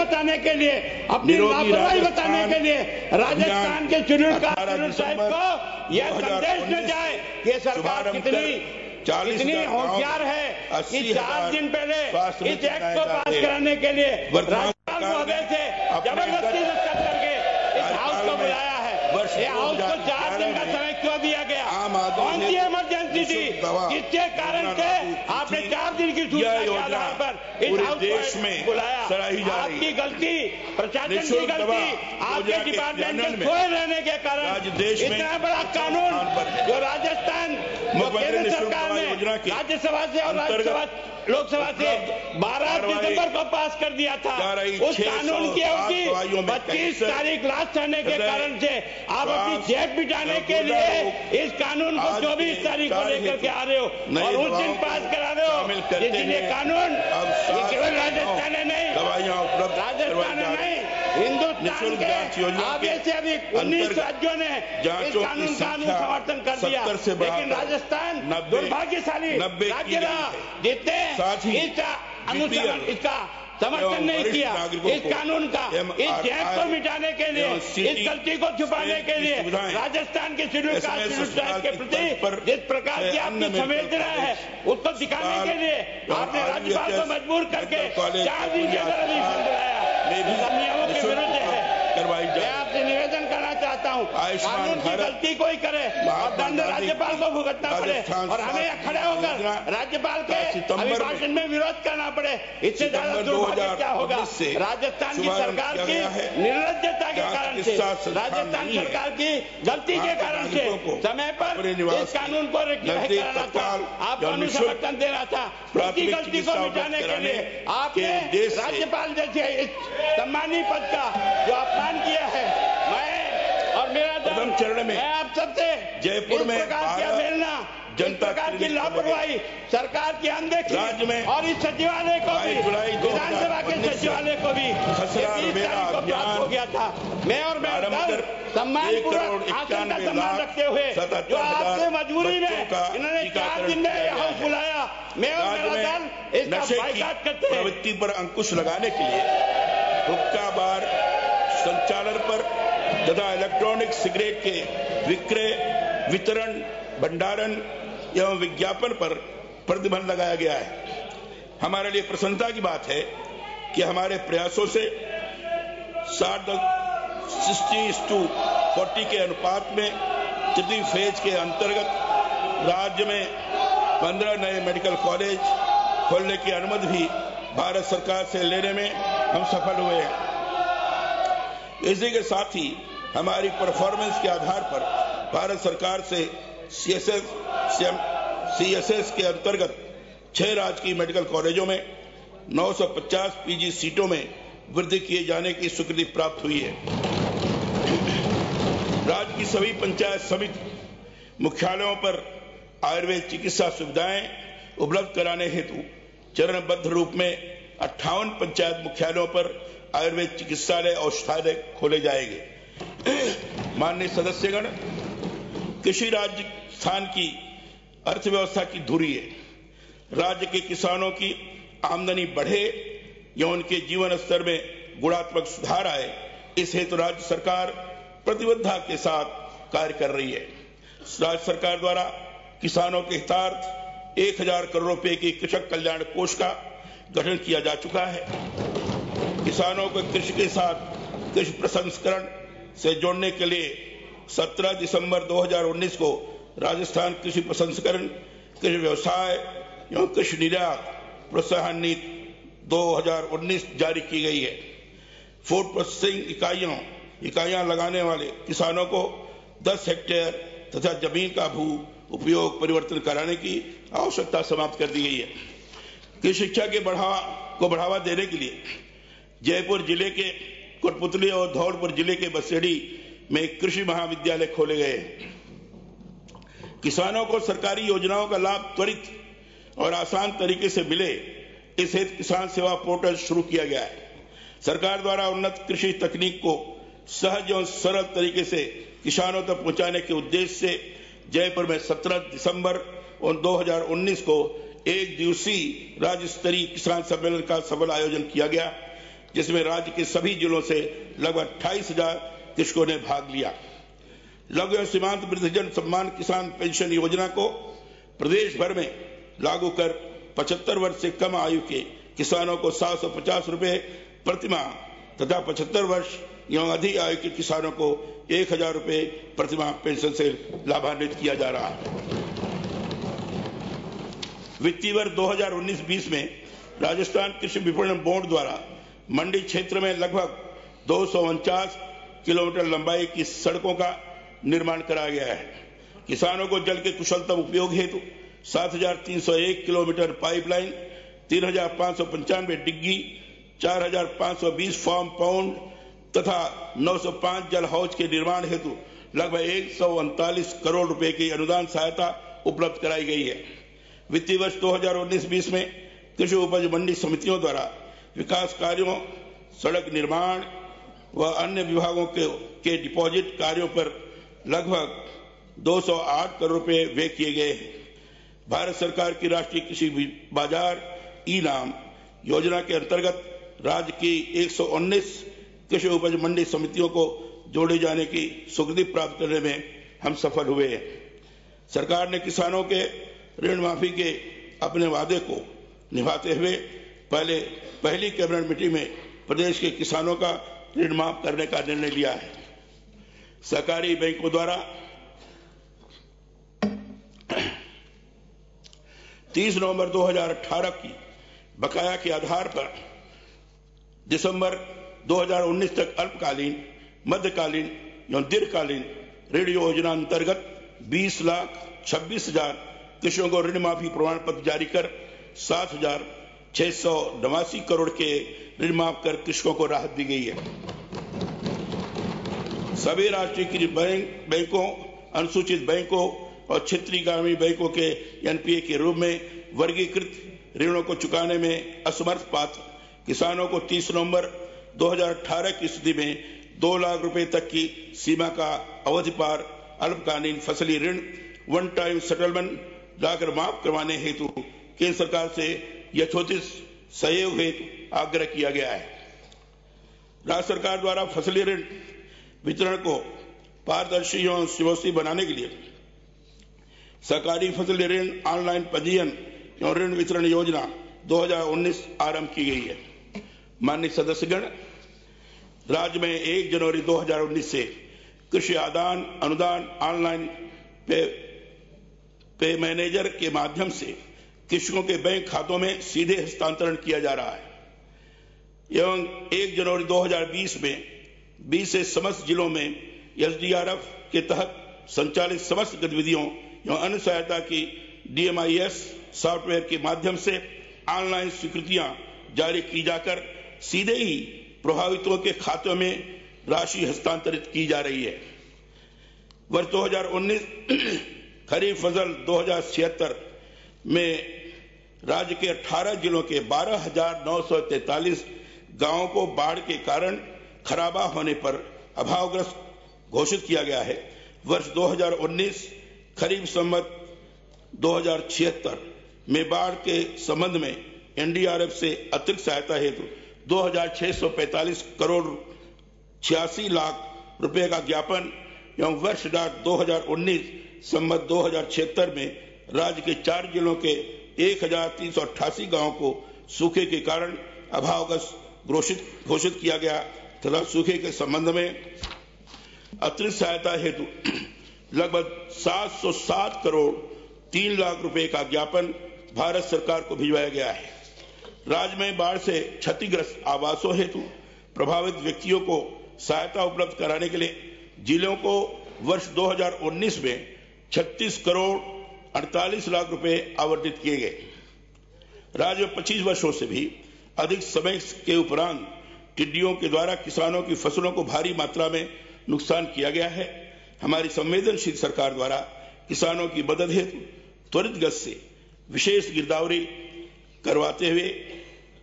बताने के लिए, अपनी लापरवाही बताने के लिए राजस्थान के शेड्यूल कास्ट साहब को यह संदेश न जाए कि सरकार कितनी होशियार है कि 4 दिन पहले इस एक्ट को पास कराने के लिए राज्यपाल महोदय से जबरदस्ती दस्तखत करके इस हाउस को बुलाया है। ये हाउस को 4 दिन का समय क्यों दिया गया? कौन सी इमरजेंसी थी जिसके कारण से आपने 4 दिन की सूचना के आधार पर इस हाउस को बुलाया? आपकी गलती, प्रशासन की गलती, आपके डिपार्टमेंट के सोए रहने के कारण इतना बड़ा कानून जो राजस्थान केंद्र सरकार ने राज्यसभा से और राज्यसभा लोकसभा से 12 दिसंबर को पास कर दिया था, उस कानून की अवधि 25 तारीख लास्ट आने के कारण से आप अपनी जेब बिठाने के लिए इस कानून को 24 तारीख को लेकर के आ रहे हो और उस दिन पास करा रहे हो। जिसने कानून केवल राजस्थान में नहीं, राजस्थान में नहीं, हिंदुस्तान के आगे से अभी 19 राज्यों ने इस कानून का समर्थन कर दिया, लेकिन राजस्थान दुर्भाग्यशाली राज्य रहा जिसने इसका समर्थन नहीं किया। इस कानून का, इस गैप को मिटाने के लिए, इस गलती को छुपाने के लिए राजस्थान के शेड्यूल कास्ट के प्रति जिस प्रकार की आपकी संवेदना है उसको दिखाने के लिए आपने राज्यपाल को मजबूर करके 4 दिन के अंदर अधिवेशन बुलाया। नियमों के विरुद्ध है। मैं आपसे निवेदन करना चाहता हूँ, कानून की गलती कोई करे और दंड राज्यपाल को भुगतना पड़े और हमें खड़े होकर राज्यपाल के अभिभाषण में विरोध करना पड़े, इससे ज्यादा दुर्भाग्य क्या होगा? राजस्थान की सरकार की निर्लज्जता के कारण से, राजस्थान सरकार की गलती के कारण से समय पर इस कानून को रेक्टिफाई कराना था, आप कानून समर्थन देना था। उसकी गलती को मिटाने के लिए आपने राज्यपाल जैसे इस सम्मानीय पद का जो अपमान किया है, मैं और मेरा प्रथम चरण में मैं आप सबसे जयपुर में मिलना, जनता की लापरवाही, सरकार की अनदेखी राज्य में और इस सचिवालय को भी, विधानसभा के सचिवालय को भी प्राप्त हो गया था। मैं और मेरा दल सम्मानपूर्वक आसन का सम्मान रखते हुए जो आपसे मजबूरी में इन्होंने 4 दिन में यह हाउस बुलाया, मैं और मेरा दल इसका बाइकाट करते हैं। प्रवृत्ति पर अंकुश लगाने के लिए हुक्का बार संचालन पर तथा इलेक्ट्रॉनिक सिगरेट के विक्रय, वितरण, भंडारण एवं विज्ञापन पर प्रतिबंध लगाया गया है। हमारे लिए प्रसन्नता की बात है कि हमारे प्रयासों से 60:40 के अनुपात में तृतीय फेज के अंतर्गत राज्य में 15 नए मेडिकल कॉलेज खोलने की अनुमति भी भारत सरकार से लेने में हम सफल हुए हैं। इसी के साथ ही हमारी परफॉर्मेंस के आधार पर भारत सरकार से CSS के अंतर्गत 6 राजकीय मेडिकल कॉलेजों में 950 PG सीटों में वृद्धि किए जाने की स्वीकृति प्राप्त हुई है। राज्य की सभी पंचायत समिति मुख्यालयों पर आयुर्वेद चिकित्सा सुविधाएं उपलब्ध कराने हेतु चरणबद्ध रूप में 58 पंचायत मुख्यालयों पर आयुर्वेद चिकित्सालय औषधालय खोले जाएंगे। माननीय सदस्यगण, कृषि राजस्थान की अर्थव्यवस्था की धुरी है। राज्य के किसानों की आमदनी बढ़े या उनके जीवन स्तर में गुणात्मक सुधार आए, इस हेतु राज्य सरकार प्रतिबद्धता के साथ कार्य कर रही है। राज्य सरकार द्वारा किसानों के हितार्थ 1000 करोड़ रुपए की कृषक कल्याण कोष का गठन किया जा चुका है। किसानों को कृषि के साथ कृषि प्रसंस्करण से जोड़ने के लिए 17 दिसंबर 2019 को राजस्थान कृषि प्रसंस्करण, कृषि व्यवसाय एवं कृषि निर्यात प्रोत्साहन नीति 2019 जारी की गई है। फूड प्रोसेसिंग इकाइयां लगाने वाले किसानों को 10 हेक्टेयर तथा जमीन का भू उपयोग परिवर्तन कराने की आवश्यकता समाप्त कर दी गई है। कृषि शिक्षा के बढ़ावा देने के लिए जयपुर जिले के कोटपुतली और धौलपुर जिले के बसेड़ी में कृषि महाविद्यालय खोले गए। किसानों को सरकारी योजनाओं का लाभ त्वरित और आसान तरीके से मिले, इस हेतु किसान सेवा पोर्टल शुरू किया गया है। सरकार द्वारा उन्नत कृषि तकनीक को सहज और सरल तरीके से किसानों तक पहुंचाने के उद्देश्य से जयपुर में 17 दिसंबर 2019 को एक दिवसीय राज्य स्तरीय किसान सम्मेलन का सफल आयोजन किया गया, जिसमें राज्य के सभी जिलों से लगभग 28,000 कृषकों ने भाग लिया। लघु एवं सीमांत वृद्धजन सम्मान किसान पेंशन योजना को प्रदेश भर में लागू कर 75 वर्ष से कम आयु के किसानों को 750 रुपए प्रतिमाह तथा 75 वर्ष एवं अधिक आयु के किसानों को 1,000 रुपए प्रतिमाह पेंशन से लाभान्वित किया जा रहा है। वित्तीय वर्ष 2019-20 में राजस्थान कृषि विपणन बोर्ड द्वारा मंडी क्षेत्र में लगभग 249 किलोमीटर लंबाई की सड़कों का निर्माण कराया गया है। किसानों को जल के कुशलतम उपयोग हेतु 7,301 किलोमीटर पाइपलाइन, 3,595 डिग्गी, 4,520 फार्म पाउंड तथा 905 जल हाउस के निर्माण हेतु लगभग 139 करोड़ रुपए की अनुदान सहायता उपलब्ध कराई गई है। वित्तीय वर्ष 2019-20 में कृषि उपज मंडी समितियों द्वारा विकास कार्यों, सड़क निर्माण व अन्य विभागों के डिपॉजिट कार्यों पर लगभग 208 करोड़ रुपए व्यय किए गए हैं। भारत सरकार की राष्ट्रीय कृषि बाजार ई-नाम योजना के अंतर्गत राज्य की 119 कृषि उपज मंडी समितियों को जोड़े जाने की स्वीकृति प्राप्त करने में हम सफल हुए हैं। सरकार ने किसानों के ऋण माफी के अपने वादे को निभाते हुए पहली कैबिनेट मीटिंग में प्रदेश के किसानों का ऋण माफ करने का निर्णय लिया है। सहकारी बैंकों द्वारा 30 नवंबर 2018 की बकाया के आधार पर दिसंबर 2019 तक अल्पकालीन, मध्यकालीन एवं दीर्घकालीन ऋण योजना अंतर्गत 20,26,000 कृषकों को ऋण माफी प्रमाण पत्र जारी कर 7,689 करोड़ के ऋण माफ कर कृषकों को राहत दी गई है। सभी राष्ट्रीयकृत बैंकों, अनुसूचित बैंकों और क्षेत्रीय ग्रामीण बैंकों के एनपीए के रूप में वर्गीकृत ऋणों को चुकाने में असमर्थ पात्र किसानों को 30 नवंबर 2018 की स्थिति में 2 लाख रुपए तक की सीमा का अवधि पार अल्पकालीन फसली ऋण वन टाइम सेटलमेंट लाकर माफ करवाने हेतु केंद्र सरकार से यथोचित सहयोग हेतु आग्रह किया गया है। राज्य सरकार द्वारा फसली ऋण वितरण को पारदर्शी एवं सुव्यवस्थित बनाने के लिए सहकारी फसली ऋण ऑनलाइन पंजीयन एवं ऋण वितरण योजना 2019 आरंभ की गई है। माननीय सदस्यगण, राज्य में 1 जनवरी 2019 से कृषि आदान अनुदान ऑनलाइन पे मैनेजर के माध्यम से कृषकों के बैंक खातों में सीधे हस्तांतरण किया जा रहा है एवं 1 जनवरी 2020 में 20 से समस्त जिलों में एसडीआरएफ के तहत संचालित समस्त गतिविधियों एवं अन्य सहायता की DMIS सॉफ्टवेयर के माध्यम से ऑनलाइन स्वीकृतियां जारी की जाकर सीधे ही प्रभावितों के खातों में राशि हस्तांतरित की जा रही है। वर्ष 2019 खरीफ फसल 2076 में राज्य के 18 जिलों के 12,943 गांवों को बाढ़ के कारण खराबा होने पर अभावग्रस्त घोषित किया गया है। वर्ष 2019 खरीफ संवत 2076 में बाढ़ के संबंध में एनडीआरएफ से अतिरिक्त सहायता हेतु 2,645 करोड़ 86 लाख रुपए का ज्ञापन एवं वर्ष 2019 संवत 2076 में राज्य के 4 जिलों के 1,388 गांवों को सूखे के कारण अभावग्रस्त घोषित किया गया तथा सूखे के संबंध में अतिरिक्त सहायता हेतु लगभग 707 करोड़ 3 लाख रुपए का ज्ञापन भारत सरकार को भिजवाया गया है। राज्य में बाढ़ से क्षतिग्रस्त आवासों हेतु प्रभावित व्यक्तियों को सहायता उपलब्ध कराने के लिए जिलों को वर्ष 2019 में 36 करोड़ 48 लाख रुपए आवंटित किए गए। राज्य में 25 वर्षों से भी अधिक समय के उपरांत टिड्डियों के द्वारा किसानों की फसलों को भारी मात्रा में नुकसान किया गया है। हमारी संवेदनशील सरकार द्वारा किसानों की मदद हेतु त्वरित गति से विशेष गिरदावरी करवाते हुए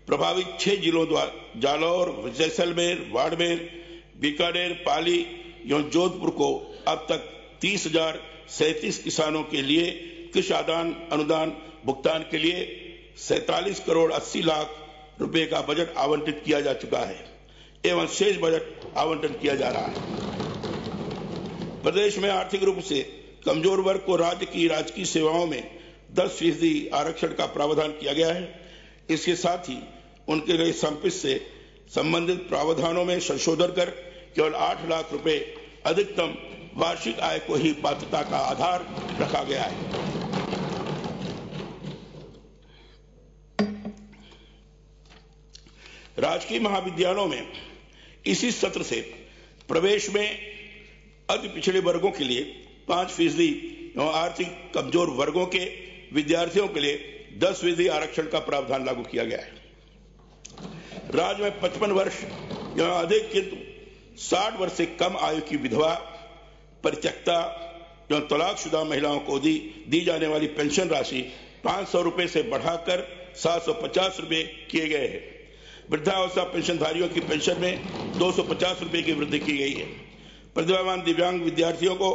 प्रभावित 6 जिलों द्वारा जालौर, जैसलमेर, बाड़मेर, बीकानेर, पाली एवं जोधपुर को अब तक 30,037 किसानों के लिए कृषि आदान अनुदान भुगतान के लिए 47 करोड़ 80 लाख रुपए का बजट आवंटित किया जा चुका है एवं शेष बजट आवंटन किया जा रहा है। प्रदेश में आर्थिक रूप से कमजोर वर्ग को राज्य की राजकीय सेवाओं में 10% आरक्षण का प्रावधान किया गया है। इसके साथ ही उनके लिए संपित से संबंधित प्रावधानों में संशोधन कर केवल 8 लाख रुपए अधिकतम वार्षिक आय को ही पात्रता का आधार रखा गया है। राजकीय महाविद्यालयों में इसी सत्र से प्रवेश में अति पिछड़े वर्गों के लिए 5% एवं आर्थिक कमजोर वर्गों के विद्यार्थियों के लिए 10% आरक्षण का प्रावधान लागू किया गया है। राज्य में 55 वर्ष एवं अधिक किंतु 60 वर्ष से कम आयु की विधवा, परित्यक्ता एवं तलाकशुदा महिलाओं को दी जाने वाली पेंशन राशि 500 रुपए से बढ़ाकर 750 रुपए किए गए हैं। वृद्धावस्था पेंशनधारियों की पेंशन में 250 रुपए की वृद्धि की गई है। प्रतिभावान दिव्यांग विद्यार्थियों को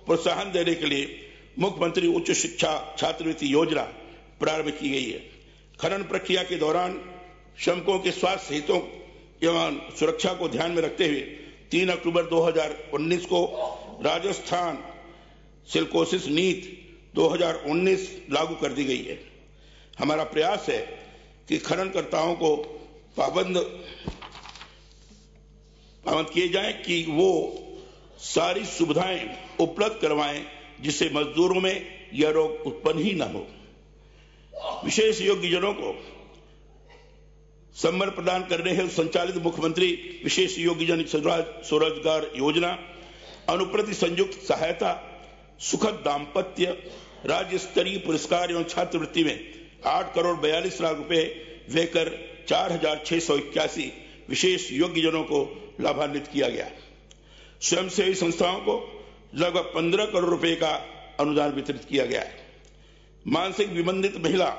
प्रोत्साहन देने के लिए मुख्यमंत्री उच्च शिक्षा छात्रवृत्ति योजना प्रारंभ की गई है। खनन प्रक्रिया के दौरान श्रमिकों के स्वास्थ्य हितों एवं सुरक्षा को ध्यान में रखते हुए 3 अक्टूबर 2019 को राजस्थान सिलिकोसिस नीति 2019 लागू कर दी गई है। हमारा प्रयास है कि खननकर्ताओं को पाबंद किए जाएं कि वो सारी सुविधाएं उपलब्ध करवाएं जिससे मजदूरों में यह रोग उत्पन्न ही न हो। विशेष योग्यजनों को सम्मान प्रदान करने हेतु संचालित मुख्यमंत्री विशेष योग्यजन स्वरोजगार योजना, अनुप्रति संयुक्त सहायता, सुखद दाम्पत्य, राज्य स्तरीय पुरस्कार एवं छात्रवृत्ति में 8 करोड़ 42 लाख रुपए देकर 4,681 विशेष योग्यजनों को लाभान्वित किया गया। स्वयंसेवी संस्थाओं को लगभग 15 करोड़ रुपए का अनुदान वितरित किया गया है। मानसिक विबंधित महिला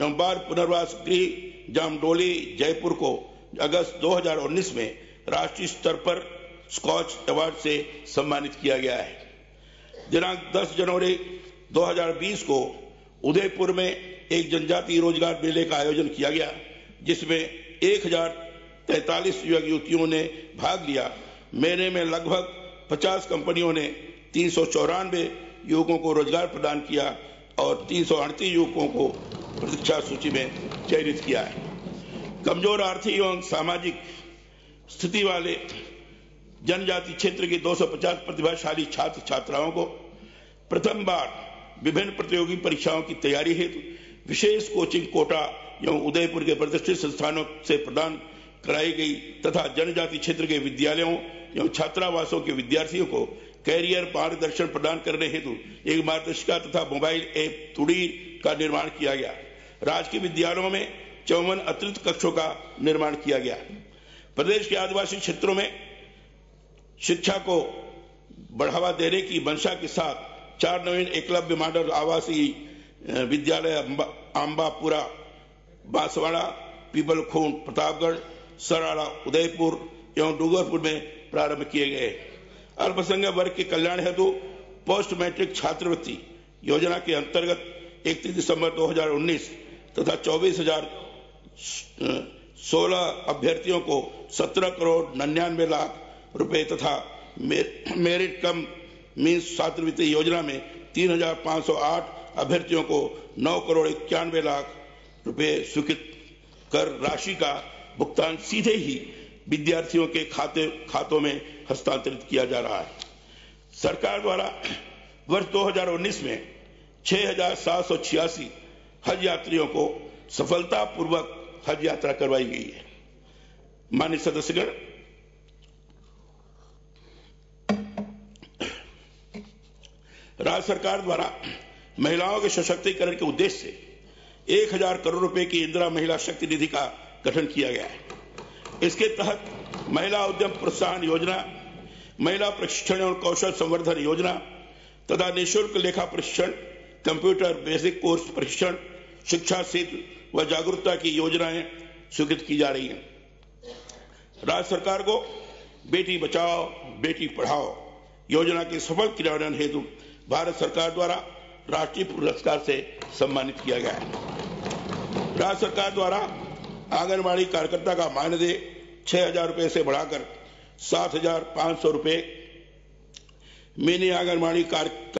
एवं बाल पुनर्वास गृह जामडोली जयपुर को अगस्त 2019 में राष्ट्रीय स्तर पर स्कॉच अवार्ड से सम्मानित किया गया है। दिनांक 10 जनवरी 2020 को उदयपुर में एक जनजातीय रोजगार मेले का आयोजन किया गया, जिसमें 1043 युवक युवतियों ने भाग लिया। मेले में लगभग 50 कंपनियों ने 394 युवकों को रोजगार प्रदान किया और 338 युवकों को प्रतीक्षा सूची में चयनित किया है। कमजोर आर्थिक एवं सामाजिक स्थिति वाले जनजाति क्षेत्र के 250 प्रतिभाशाली छात्र छात्राओं को प्रथम बार विभिन्न प्रतियोगी परीक्षाओं की तैयारी हेतु विशेष कोचिंग कोटा एवं उदयपुर के प्रतिष्ठित संस्थानों से प्रदान कराई गई तथा जनजाति क्षेत्र के विद्यालयों एवं छात्रावासों के विद्यार्थियों को कैरियर मार्गदर्शन प्रदान करने हेतु एक मार्गदर्शिका तथा मोबाइल ऐप तुड़ीर का निर्माण किया गया। राजकीय विद्यालयों में 54 अतिरिक्त कक्षों का निर्माण किया गया। प्रदेश के आदिवासी क्षेत्रों में शिक्षा को बढ़ावा देने की मंशा के साथ 4 नवीन एकलव्य मॉडल आवासीय विद्यालय आंबापुरा, बांसवाड़ा, पीपलखूंट, प्रतापगढ़, सराड़ा, उदयपुर एवं डूंगरपुर में प्रारंभ किए गए। अल्पसंख्यक वर्ग के कल्याण हेतु पोस्ट मैट्रिक छात्रवृत्ति योजना के अंतर्गत 31 दिसंबर 2019 तथा 24,016 अभ्यर्थियों को 17 करोड़ 99 लाख रुपए तथा मेरिट कम मीन्स छात्रवृत्ति योजना में 3,508 अभ्यर्थियों को 9 करोड़ 91 लाख रुपए स्वीकृत कर राशि का भुगतान सीधे ही विद्यार्थियों के खातों में हस्तांतरित किया जा रहा है। सरकार द्वारा वर्ष 2019 में 6,786 हज यात्रियों को सफलतापूर्वक हज यात्रा करवाई गई है। माननीय सदस्यगण, राज्य सरकार द्वारा महिलाओं के सशक्तिकरण के उद्देश्य से 1,000 करोड़ रुपए की इंदिरा महिला शक्ति निधि का गठन किया गया है। इसके तहत महिला उद्यम प्रोत्साहन योजना, महिला प्रशिक्षण और कौशल संवर्धन योजना तथा निःशुल्क लेखा प्रशिक्षण, कंप्यूटर बेसिक कोर्स प्रशिक्षण, शिक्षा सेतु व जागरूकता की योजनाएं स्वीकृत की जा रही हैं। राज्य सरकार को बेटी बचाओ बेटी पढ़ाओ योजना के सफल क्रियान्वयन हेतु भारत सरकार द्वारा राष्ट्रीय पुरस्कार से सम्मानित किया गया है। राज्य सरकार द्वारा आंगनबाड़ी कार्यकर्ता का मानदेय 6,000 रुपए से बढ़ाकर 7,500 रुपए, मिनी आंगनबाड़ी